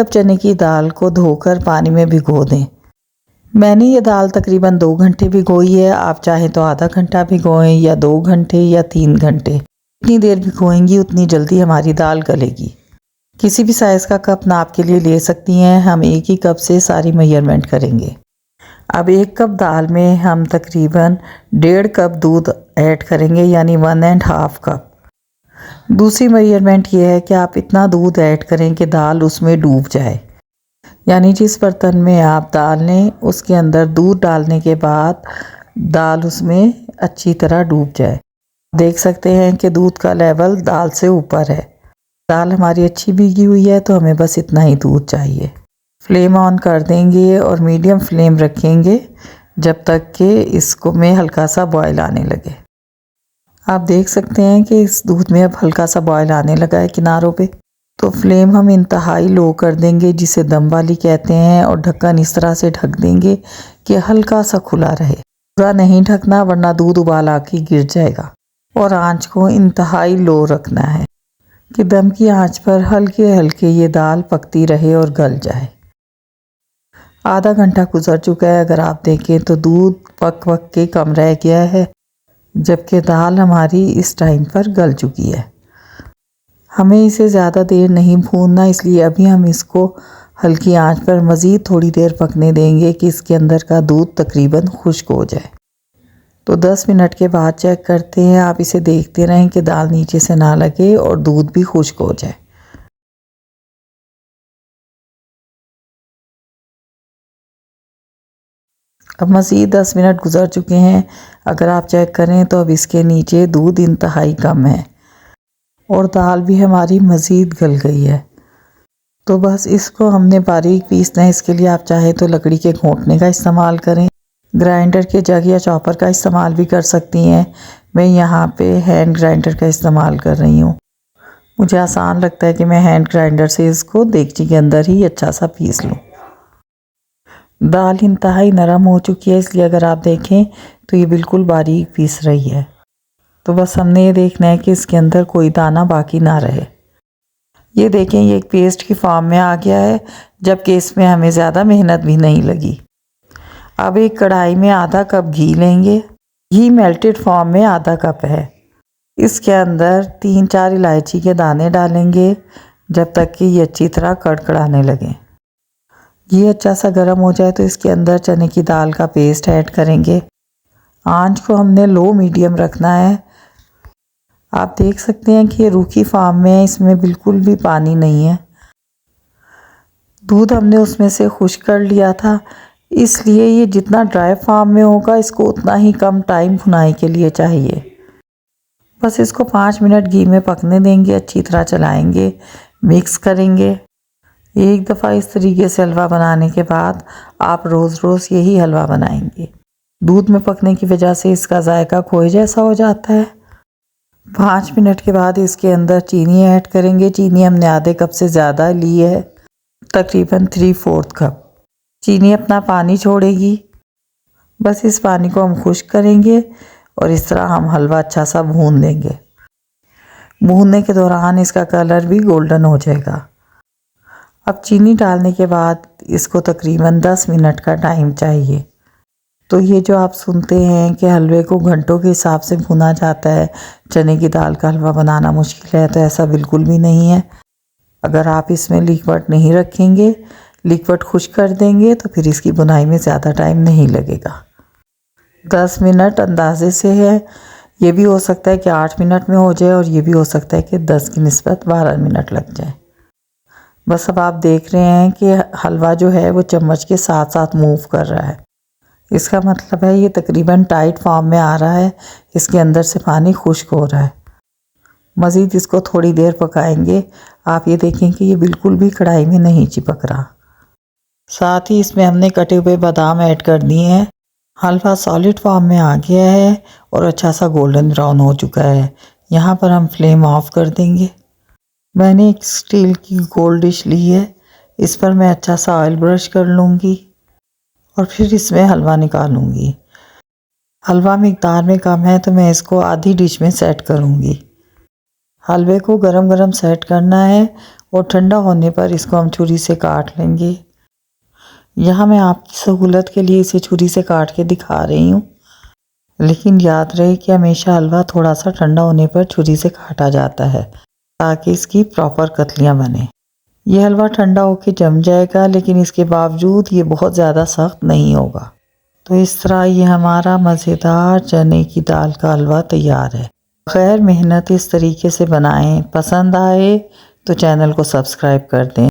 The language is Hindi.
अब चने की दाल को धोकर पानी में भिगो दें। मैंने ये दाल तकरीबन 2 घंटे भिगोई है। आप चाहें तो आधा घंटा भिगोएं या 2 घंटे या 3 घंटे। जितनी देर भिगोएंगी उतनी जल्दी हमारी दाल गलेगी। किसी भी साइज़ का कप नाप के लिए ले सकती हैं। हम एक ही कप से सारी मेजरमेंट करेंगे। अब 1 कप दाल में हम तकरीबन 1.5 कप दूध ऐड करेंगे, यानी 1.5 कप। दूसरी मेजरमेंट ये है कि आप इतना दूध ऐड करें कि दाल उसमें डूब जाए, यानी जिस बर्तन में आप दाल लें उसके अंदर दूध डालने के बाद दाल उसमें अच्छी तरह डूब जाए। देख सकते हैं कि दूध का लेवल दाल से ऊपर है। दाल हमारी अच्छी भीगी हुई है, तो हमें बस इतना ही दूध चाहिए। फ्लेम ऑन कर देंगे और मीडियम फ्लेम रखेंगे जब तक कि इसको में हल्का सा बॉयल आने लगे। आप देख सकते हैं कि इस दूध में अब हल्का सा बॉयल आने लगा है किनारों पे। तो फ्लेम हम इंतहाई लो कर देंगे, जिसे दम वाली कहते हैं, और ढक्कन इस तरह से ढक देंगे कि हल्का सा खुला रहे। पूरा नहीं ढकना, वरना दूध उबाल आके गिर जाएगा। और आंच को इंतहाई लो रखना है कि दम की आंच पर हल्के हल्के ये दाल पकती रहे और गल जाए। आधा घंटा गुजर चुका है। अगर आप देखें तो दूध पक के कम रह गया है, जबकि दाल हमारी इस टाइम पर गल चुकी है। हमें इसे ज़्यादा देर नहीं भूनना, इसलिए अभी हम इसको हल्की आंच पर मज़ीद थोड़ी देर पकने देंगे कि इसके अंदर का दूध तकरीबन खुश्क हो जाए। तो 10 मिनट के बाद चेक करते हैं। आप इसे देखते रहें कि दाल नीचे से ना लगे और दूध भी खुश्क हो जाए। अब मज़ीद 10 मिनट गुजर चुके हैं। अगर आप चेक करें तो अब इसके नीचे दूध इंतहाई कम है और दाल भी हमारी मज़ीद गल गई है। तो बस इसको हमने बारीक पीसना है। इसके लिए आप चाहे तो लकड़ी के घोंटने का इस्तेमाल करें, ग्राइंडर के जग या चॉपर का इस्तेमाल भी कर सकती हैं। मैं यहाँ पे हैंड ग्राइंडर का इस्तेमाल कर रही हूँ। मुझे आसान लगता है कि मैं हैंड ग्राइंडर से इसको देगची के अंदर ही अच्छा सा पीस लूँ। दाल इंतहाई नरम हो चुकी है, इसलिए अगर आप देखें तो ये बिल्कुल बारीक पीस रही है। तो बस हमने ये देखना है कि इसके अंदर कोई दाना बाकी ना रहे। ये देखें, ये एक पेस्ट की फॉर्म में आ गया है, जबकि इसमें हमें ज़्यादा मेहनत भी नहीं लगी। अब एक कढ़ाई में आधा कप घी लेंगे। घी मेल्टेड फॉर्म में आधा कप है। इसके अंदर 3-4 इलायची के दाने डालेंगे जब तक कि ये अच्छी तरह कड़कड़ाने लगे। घी अच्छा सा गर्म हो जाए तो इसके अंदर चने की दाल का पेस्ट ऐड करेंगे। आंच को हमने लो मीडियम रखना है। आप देख सकते हैं कि ये रूखी फॉर्म में है, इसमें बिल्कुल भी पानी नहीं है। दूध हमने उसमें से खुश्क कर लिया था, इसलिए ये जितना ड्राई फॉर्म में होगा इसको उतना ही कम टाइम भुनाई के लिए चाहिए। बस इसको 5 मिनट घी में पकने देंगे, अच्छी तरह चलाएंगे, मिक्स करेंगे। एक दफ़ा इस तरीके से हलवा बनाने के बाद आप रोज़ रोज़ यही हलवा बनाएंगे। दूध में पकने की वजह से इसका जायका खोए जैसा हो जाता है। 5 मिनट के बाद इसके अंदर चीनी ऐड करेंगे। चीनी हमने आधे कप से ज़्यादा ली है, तकरीबन 3/4 कप। चीनी अपना पानी छोड़ेगी। बस इस पानी को हम खुश्क करेंगे और इस तरह हम हलवा अच्छा सा भून लेंगे। भूनने के दौरान इसका कलर भी गोल्डन हो जाएगा। अब चीनी डालने के बाद इसको तकरीबन 10 मिनट का टाइम चाहिए। तो ये जो आप सुनते हैं कि हलवे को घंटों के हिसाब से भुना जाता है, चने की दाल का हलवा बनाना मुश्किल है, तो ऐसा बिल्कुल भी नहीं है। अगर आप इसमें लिक्विड नहीं रखेंगे, लिक्विड खुश्क कर देंगे, तो फिर इसकी बुनाई में ज़्यादा टाइम नहीं लगेगा। 10 मिनट अंदाजे से है। ये भी हो सकता है कि 8 मिनट में हो जाए और ये भी हो सकता है कि 10 की निस्बत 12 मिनट लग जाए। बस अब आप देख रहे हैं कि हलवा जो है वो चम्मच के साथ साथ मूव कर रहा है। इसका मतलब है ये तकरीबन टाइट फॉर्म में आ रहा है, इसके अंदर से पानी खुश्क हो रहा है। मज़ीद इसको थोड़ी देर पकाएंगे। आप ये देखें कि ये बिल्कुल भी कढ़ाई में नहीं चिपक रहा। साथ ही इसमें हमने कटे हुए बादाम ऐड कर दिए हैं। हलवा सॉलिड फॉर्म में आ गया है और अच्छा सा गोल्डन ब्राउन हो चुका है। यहाँ पर हम फ्लेम ऑफ कर देंगे। मैंने एक स्टील की गोल डिश ली है, इस पर मैं अच्छा सा ऑयल ब्रश कर लूँगी और फिर इसमें हलवा निकालूँगी। हलवा मिकदार में कम है तो मैं इसको आधी डिश में सेट करूँगी। हलवे को गरम गरम सेट करना है और ठंडा होने पर इसको हम छुरी से काट लेंगे। यहाँ मैं आपकी सहूलत के लिए इसे छुरी से काट के दिखा रही हूँ, लेकिन याद रहे कि हमेशा हलवा थोड़ा सा ठंडा होने पर छुरी से काटा जाता है ताकि इसकी प्रॉपर कतलियाँ बने। यह हलवा ठंडा होके जम जाएगा, लेकिन इसके बावजूद ये बहुत ज़्यादा सख्त नहीं होगा। तो इस तरह ये हमारा मज़ेदार चने की दाल का हलवा तैयार है। खैर मेहनत इस तरीके से बनाएं। पसंद आए तो चैनल को सब्सक्राइब कर दें।